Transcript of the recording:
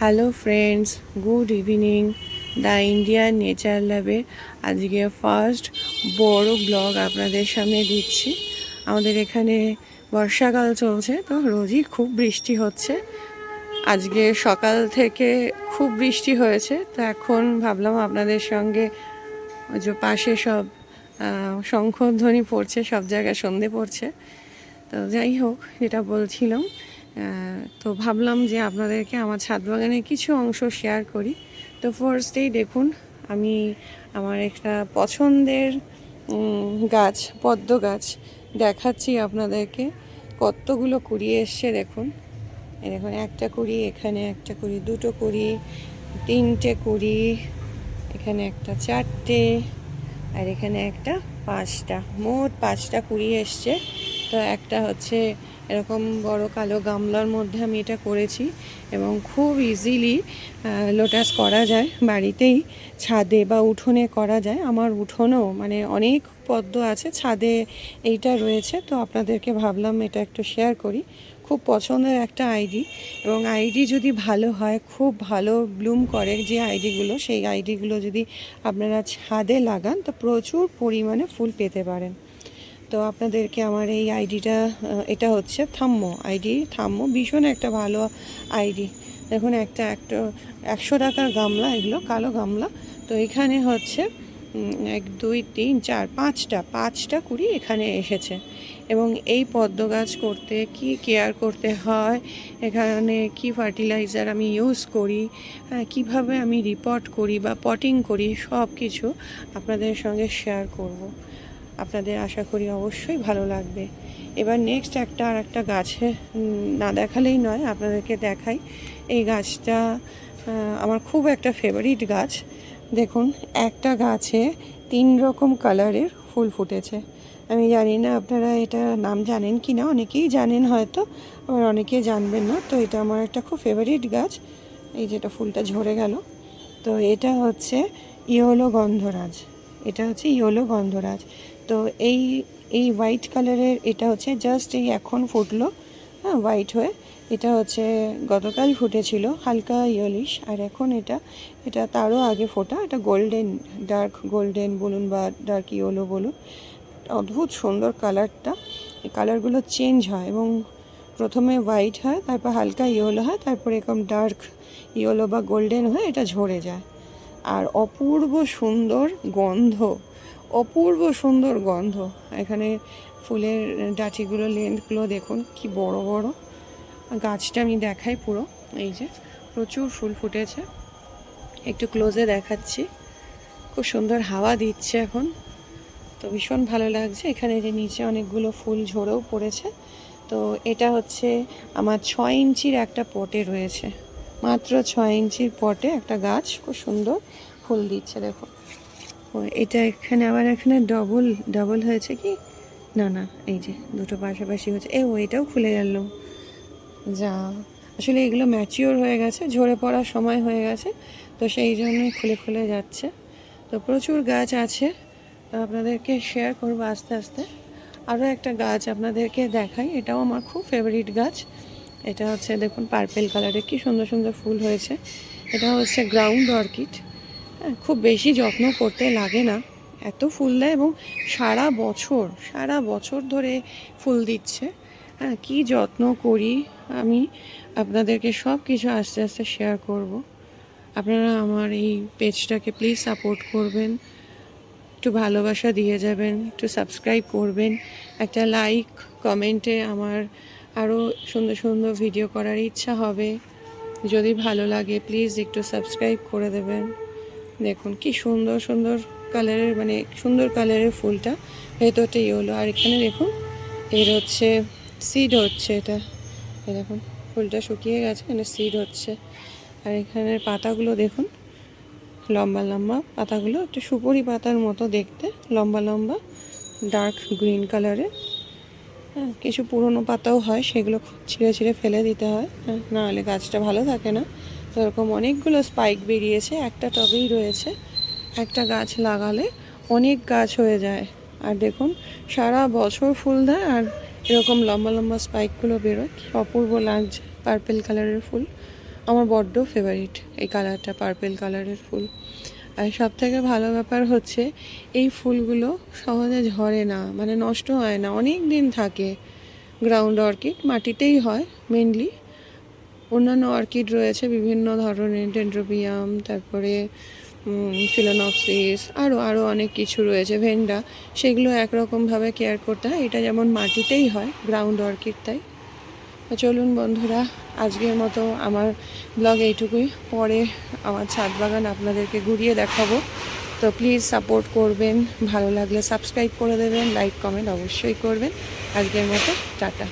Hello friends, good evening. The Indian nature ল্যাবের আজকে first বড় ব্লগ আপনাদের সামনে দিচ্ছি। আমাদের এখানে বর্ষাকাল চলছে, তো রোজই খুব বৃষ্টি হচ্ছে। আজকে সকাল থেকে খুব বৃষ্টি হয়েছে, তো এখন ভাবলাম আপনাদের সঙ্গে ওই যে পাশে সব শঙ্খধ্বনি পড়ছে, সব জায়গায় সন্ধে পড়ছে। তো যাই হোক, যেটা বলছিলাম, তো ভাবলাম যে আপনাদেরকে আমার ছাদ বাগানের কিছু অংশ শেয়ার করি। তো ফার্স্টেই দেখুন, আমি আমার একটা পছন্দের গাছ, পদ্ম গাছ দেখাচ্ছি আপনাদেরকে। কতগুলো কুড়ি এসছে দেখুন। এই দেখুন, একটা কুড়ি, এখানে একটা কুড়ি, দুটো কুড়ি, তিনটে কুড়ি, এখানে একটা চারটে, আর এখানে একটা পাঁচটা, মোট পাঁচটা কুড়ি এসছে। তো একটা হচ্ছে এরকম বড় কালো গামলার মধ্যে আমি এটা করেছি, এবং খুব ইজিলি লোটাস করা যায়, বাড়িতেই ছাদে বা উঠোনে করা যায়। আমার উঠোনেও মানে অনেক পদ্ম আছে, ছাদে এইটা রয়েছে। তো আপনাদেরকে ভাবলাম এটা একটু শেয়ার করি। খুব পছন্দের একটা আইডি, এবং আইডি যদি ভালো হয়, খুব ভালো ব্লুম করে যে আইডিগুলো, সেই আইডিগুলো যদি আপনারা ছাদে লাগান তো প্রচুর পরিমাণে ফুল পেতে পারেন। তো আপনাদেরকে আমার এই আইডিটা, এটা হচ্ছে থাম্মো আইডি। থাম্মো ভীষণ একটা ভালো আইডি। দেখুন, একটা 100 টাকার গামলা, এগুলো কালো গামলা। তো এখানে হচ্ছে 1 2 3 4 5টা কুড়ি এখানে এসেছে। এবং এই পদ্ম গাছ করতে কি কেয়ার করতে হয়, এখানে কি ফার্টিলাইজার আমি ইউজ করি, কিভাবে আমি রিপোর্ট করি বা পটিং করি, সব কিছু আপনাদের সঙ্গে শেয়ার করব। আপনাদের আশা করি অবশ্যই ভালো লাগবে। এবার নেক্সট আর একটা গাছে না দেখালেই নয়, আপনাদেরকে দেখাই। এই গাছটা আমার খুব একটা ফেভারিট গাছ। দেখুন, একটা গাছে 3 রকম কালারের ফুল ফুটেছে। আমি জানি না আপনারা এটা নাম জানেন কি না, অনেকেই জানেন হয়তো, আবার অনেকেই জানবেন না। তো এটা আমার একটা খুব ফেভারিট গাছ। এই যেটা ফুলটা ঝরে গেল, তো এটা হচ্ছে ইয়েলো গন্ধরাজ। এটা হচ্ছে ইয়েলো গন্ধরাজ। তো এই এই হোয়াইট কালারের, এটা হচ্ছে জাস্ট এই এখন ফুটলো, হ্যাঁ, হোয়াইট হয়ে। এটা হচ্ছে গতকাল ফুটেছিল, হালকা ইয়েলিশ। আর এখন এটা তারও আগে ফোটা, এটা গোল্ডেন, ডার্ক গোল্ডেন বলুন বা ডার্ক ইয়েলো বলুন। অদ্ভুত সুন্দর কালারটা। এই কালারগুলো চেঞ্জ হয়, এবং প্রথমে হোয়াইট হয়, তারপর হালকা ইয়েলো হয়, তারপর এরকম ডার্ক ইয়েলো বা গোল্ডেন হয়ে এটা ঝরে যায়। আর অপূর্ব সুন্দর গন্ধ, অপূর্ব সুন্দর গন্ধ। এখানে ফুলের ডাঁটিগুলো, লেন্থগুলো দেখুন কি বড় বড়। গাছটা আমি দেখাই পুরো। এই যে প্রচুর ফুল ফুটেছে, একটু ক্লোজে দেখাচ্ছি। খুব সুন্দর হাওয়া দিচ্ছে এখন, তো ভীষণ ভালো লাগছে। এখানে যে নিচে অনেকগুলো ফুল ঝরেও পড়েছে। তো এটা হচ্ছে আমার 6 ইঞ্চির একটা পটে রয়েছে, মাত্র 6 ইঞ্চির পটে একটা গাছ খুব সুন্দর ফুল দিচ্ছে দেখুন। এটা এখানে আবার এখানে ডবল হয়েছে কি না, না, এই যে দুটো পাশাপাশি হচ্ছে। এটাও খুলে গেল। যা, আসলে এগুলো ম্যাচিওর হয়ে গেছে, ঝরে পড়ার সময় হয়ে গেছে, তো সেই জন্যই খুলে খুলে যাচ্ছে। তো প্রচুর গাছ আছে, তো আপনাদেরকে শেয়ার করবো আস্তে আস্তে। আরও একটা গাছ আপনাদেরকে দেখাই, এটাও আমার খুব ফেভারিট গাছ। এটা হচ্ছে দেখুন পার্পেল কালারের, কি সুন্দর সুন্দর ফুল হয়েছে। এটা হচ্ছে গ্রাউন্ড অর্কিড। হ্যাঁ, খুব বেশি যত্ন করতে লাগে না, এত ফুল দেয়, এবং সারা বছর ধরে ফুল দিচ্ছে। হ্যাঁ, কী যত্ন করি আমি আপনাদেরকে সব কিছু আস্তে আস্তে শেয়ার করব। আপনারা আমার এই পেজটাকে প্লিজ সাপোর্ট করবেন, একটু ভালোবাসা দিয়ে যাবেন, একটু সাবস্ক্রাইব করবেন, একটা লাইক কমেন্টে আমার আরও সুন্দর সুন্দর ভিডিও করার ইচ্ছা হবে। যদি ভালো লাগে প্লিজ একটু সাবস্ক্রাইব করে দেবেন। দেখুন কি সুন্দর সুন্দর কালারের, মানে সুন্দর কালারের ফুলটা, ভেতরটা ইয়েলো। আর এখানে দেখুন এর হচ্ছে সিড হচ্ছে, এটা এই দেখুন ফুলটা শুকিয়ে গেছে, এখানে সিড হচ্ছে। আর এখানের পাতাগুলো দেখুন, লম্বা লম্বা পাতাগুলো, একটু সুপুরি পাতার মতো দেখতে, লম্বা লম্বা ডার্ক গ্রিন কালারের। হ্যাঁ, কিছু পুরনো পাতাও হয়, সেগুলো ছিঁড়ে ছিঁড়ে ফেলে দিতে হয়, হ্যাঁ, নাহলে গাছটা ভালো থাকে না। তো এরকম অনেকগুলো স্পাইক বেরিয়েছে, একটা টবেই রয়েছে। একটা গাছ লাগালে অনেক গাছ হয়ে যায়। আর দেখুন সারা বছর ফুল দেয়, আর এরকম লম্বা লম্বা স্পাইকগুলো বেরোয়, কি অপূর্ব লাগছে পার্পেল কালারের ফুল। আমার বড্ড ফেভারিট এই কালারটা, পার্পেল কালারের ফুল। আর সব থেকে ভালো ব্যাপার হচ্ছে এই ফুলগুলো সহজে ঝরে না, মানে নষ্ট হয় না, অনেক দিন থাকে। গ্রাউন্ড অর্কিড মাটিতেই হয় মেনলি। অন্যান্য অর্কিড রয়েছে বিভিন্ন ধরনের, ডেনড্রোবিয়াম, তারপরে ফিলোনপসিস, আরও অনেক কিছু রয়েছে, ভেন্ডা, সেগুলো একরকমভাবে কেয়ার করতে হয়। এটা যেমন মাটিতেই হয়, গ্রাউন্ড অর্কিড তাই। তো চলুন বন্ধুরা, আজকের মতো আমার ব্লগ এইটুকুই। পরে আমার ছাদ বাগান আপনাদেরকে ঘুরিয়ে দেখাবো। তো প্লিজ সাপোর্ট করবেন, ভালো লাগলে সাবস্ক্রাইব করে দেবেন, লাইক কমেন্ট অবশ্যই করবেন। আজকের মতো টাটা।